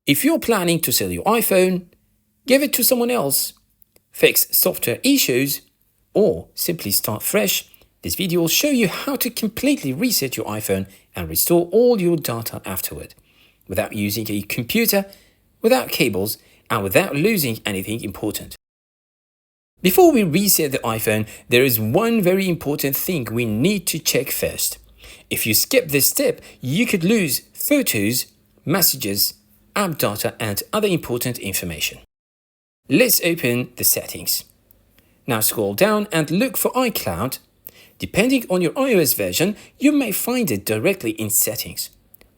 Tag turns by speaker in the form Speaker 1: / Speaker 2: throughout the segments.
Speaker 1: If you're planning to sell your iPhone, give it to someone else, fix software issues, or simply start fresh, this video will show you how to completely reset your iPhone and restore all your data afterward, without using a computer, without cables, and without losing anything important. Before we reset the iPhone, there is one very important thing we need to check first. If you skip this step, you could lose photos, messages, app data, and other important information. Let's open the settings. Now scroll down and look for iCloud. Depending on your iOS version, you may find it directly in settings.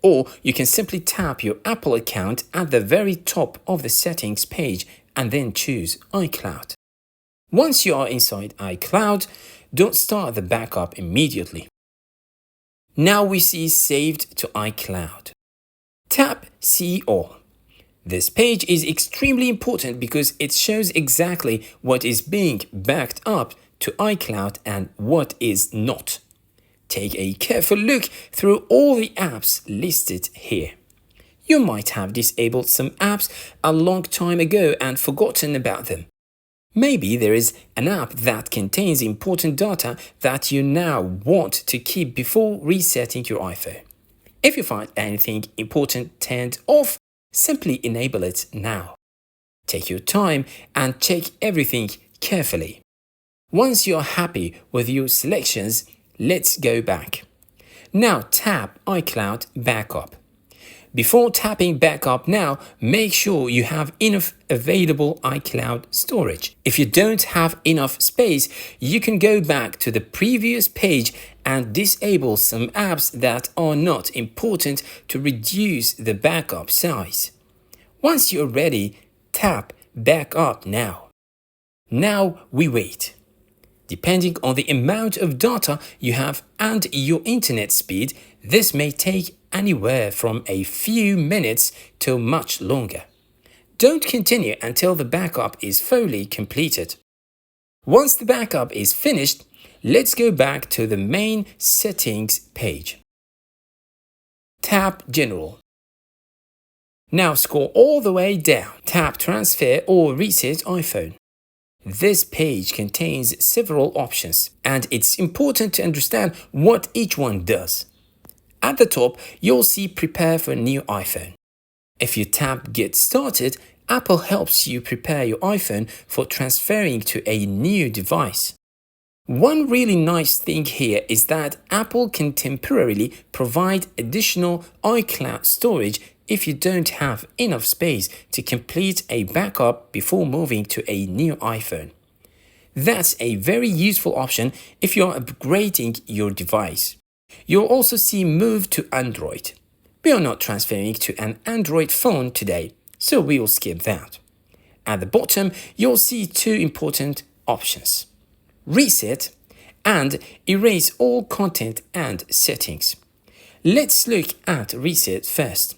Speaker 1: Or you can simply tap your Apple account at the very top of the settings page and then choose iCloud. Once you are inside iCloud, don't start the backup immediately. Now we see Saved to iCloud. Tap See All. This page is extremely important because it shows exactly what is being backed up to iCloud and what is not. Take a careful look through all the apps listed here. You might have disabled some apps a long time ago and forgotten about them. Maybe there is an app that contains important data that you now want to keep before resetting your iPhone. If you find anything important turned off, simply enable it now. Take your time and check everything carefully. Once you are happy with your selections, let's go back. Now tap iCloud Backup. Before tapping Backup now, make sure you have enough available iCloud storage. If you don't have enough space, you can go back to the previous page and disable some apps that are not important to reduce the backup size. Once you're ready, tap Backup now. Now we wait. Depending on the amount of data you have and your internet speed, this may take anywhere from a few minutes to much longer. Don't continue until the backup is fully completed. Once the backup is finished, let's go back to the main settings page. Tap General. Now scroll all the way down. Tap Transfer or Reset iPhone. This page contains several options, and it's important to understand what each one does. At the top, you'll see Prepare for a new iPhone. If you tap Get Started, Apple helps you prepare your iPhone for transferring to a new device. One really nice thing here is that Apple can temporarily provide additional iCloud storage if you don't have enough space to complete a backup before moving to a new iPhone. That's a very useful option if you're upgrading your device. You'll also see Move to Android. We are not transferring to an Android phone today, so we will skip that. At the bottom, you'll see two important options: Reset and Erase all content and settings. Let's look at Reset first.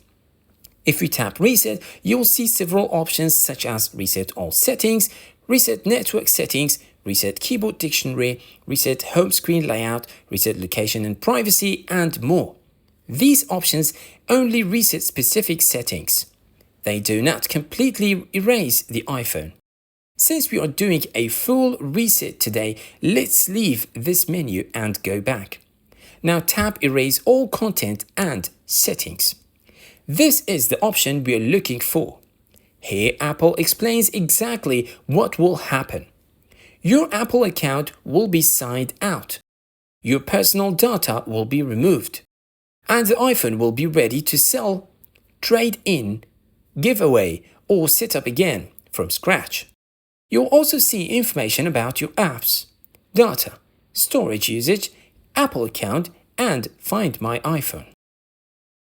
Speaker 1: If we tap Reset, you'll see several options such as Reset all settings, Reset network settings, Reset keyboard dictionary, Reset home screen layout, Reset location and privacy, and more. These options only reset specific settings. They do not completely erase the iPhone. Since we are doing a full reset today, let's leave this menu and go back. Now tap Erase all content and settings. This is the option we are looking for. Here, Apple explains exactly what will happen. Your Apple account will be signed out. Your personal data will be removed. And the iPhone will be ready to sell, trade in, give away, or set up again from scratch. You'll also see information about your apps, data, storage usage, Apple account, and Find My iPhone.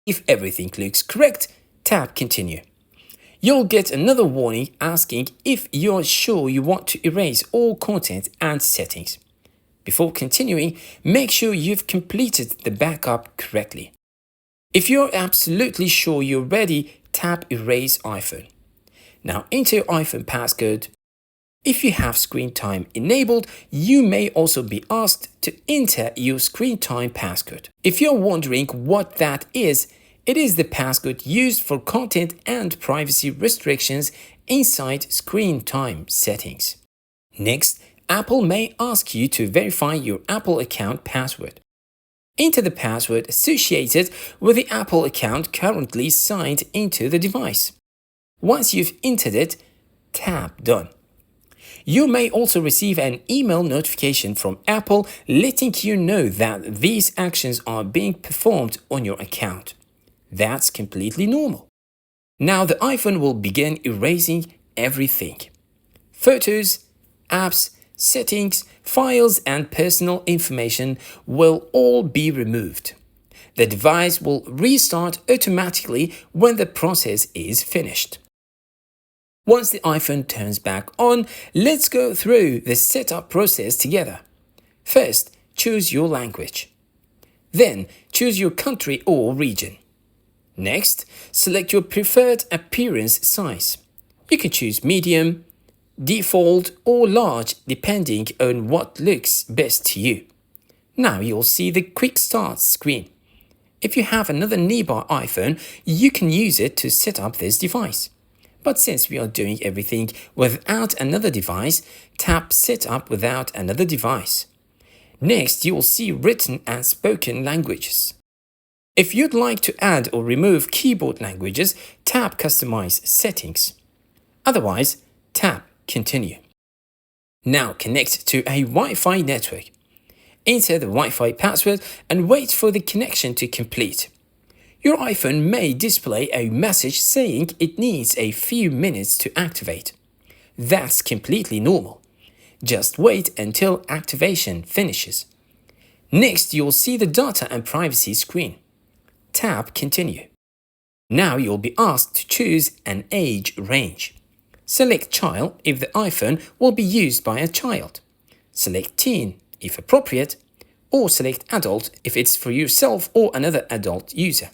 Speaker 1: If everything looks correct, tap Continue. You'll get another warning asking if you're sure you want to erase all content and settings. Before continuing, make sure you've completed the backup correctly. If you're absolutely sure you're ready, tap Erase iPhone. Now enter your iPhone passcode. If you have screen time enabled, you may also be asked to enter your screen time passcode. If you're wondering what that is, It is the passcode used for content and privacy restrictions inside screen time settings. Next, Apple may ask you to verify your Apple account password. Enter the password associated with the Apple account currently signed into the device. Once you've entered it, tap Done. You may also receive an email notification from Apple letting you know that these actions are being performed on your account. That's completely normal. Now the iPhone will begin erasing everything. Photos, apps, settings, files, and personal information will all be removed. The device will restart automatically when the process is finished. Once the iPhone turns back on, let's go through the setup process together. First, choose your language. Then, choose your country or region. Next, select your preferred appearance size. You can choose medium, default, or large depending on what looks best to you. Now you'll see the Quick Start screen. If you have another nearby iPhone, you can use it to set up this device. But since we are doing everything without another device, tap Setup without another device. Next, you will see written and spoken languages. If you'd like to add or remove keyboard languages, tap Customize Settings. Otherwise, tap Continue. Now connect to a Wi-Fi network. Enter the Wi-Fi password and wait for the connection to complete. Your iPhone may display a message saying it needs a few minutes to activate. That's completely normal. Just wait until activation finishes. Next, you'll see the data and privacy screen. Tap Continue. Now you'll be asked to choose an age range. Select Child if the iPhone will be used by a child. Select Teen if appropriate, or select Adult if it's for yourself or another adult user.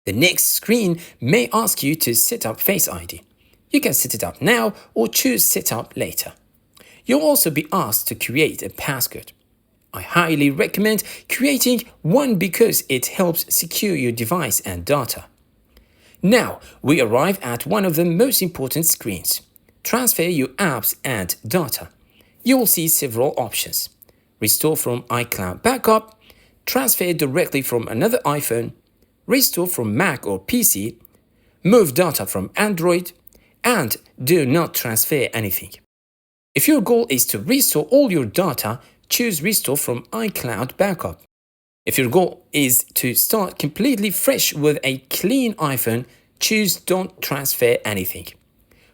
Speaker 1: The next screen may ask you to set up Face ID. You can set it up now or choose Set up later. You'll also be asked to create a passcode. I highly recommend creating one because it helps secure your device and data. Now, we arrive at one of the most important screens. Transfer your apps and data. You will see several options. Restore from iCloud backup, transfer directly from another iPhone, restore from Mac or PC, move data from Android, and do not transfer anything. If your goal is to restore all your data, choose Restore from iCloud Backup. If your goal is to start completely fresh with a clean iPhone, choose Don't Transfer Anything.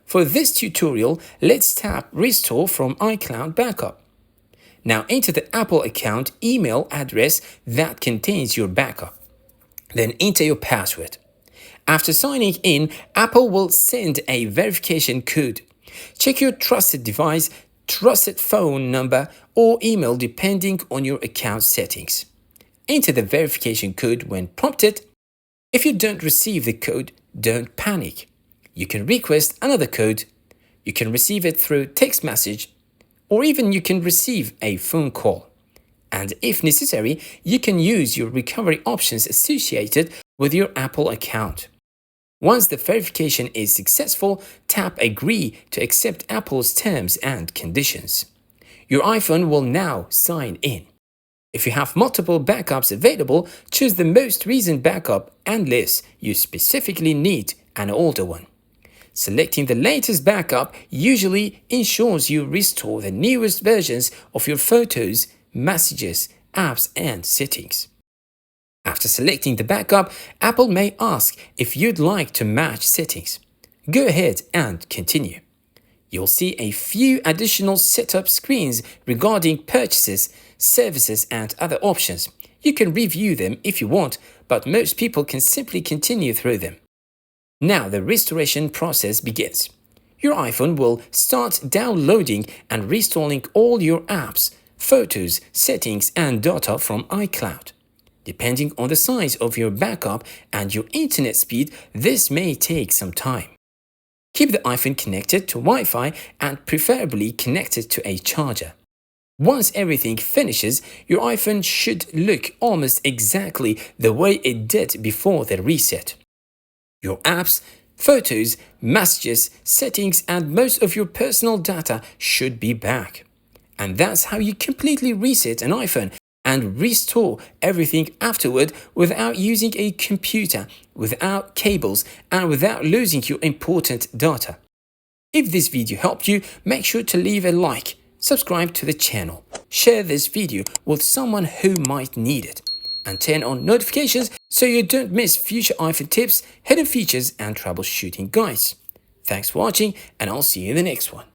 Speaker 1: For this tutorial, let's tap Restore from iCloud Backup. Now enter the Apple account email address that contains your backup. Then enter your password. After signing in, Apple will send a verification code. Check your trusted device, trusted phone number, or email depending on your account settings. Enter the verification code when prompted. If you don't receive the code, don't panic. You can request another code. You can receive it through text message, or even you can receive a phone call. And if necessary, you can use your recovery options associated with your Apple account. Once the verification is successful, tap Agree to accept Apple's terms and conditions. Your iPhone will now sign in. If you have multiple backups available, choose the most recent backup unless you specifically need an older one. Selecting the latest backup usually ensures you restore the newest versions of your photos, messages, apps, and settings. After selecting the backup, Apple may ask if you'd like to match settings. Go ahead and continue. You'll see a few additional setup screens regarding purchases, services, and other options. You can review them if you want, but most people can simply continue through them. Now the restoration process begins. Your iPhone will start downloading and reinstalling all your apps, photos, settings, and data from iCloud. Depending on the size of your backup and your internet speed, this may take some time. Keep the iPhone connected to Wi-Fi and preferably connected to a charger. Once everything finishes, your iPhone should look almost exactly the way it did before the reset. Your apps, photos, messages, settings, and most of your personal data should be back. And that's how you completely reset an iPhone and restore everything afterward without using a computer, without cables, and without losing your important data. If this video helped you, make sure to leave a like, subscribe to the channel, share this video with someone who might need it, and turn on notifications so you don't miss future iPhone tips, hidden features, and troubleshooting guides. Thanks for watching, and I'll see you in the next one.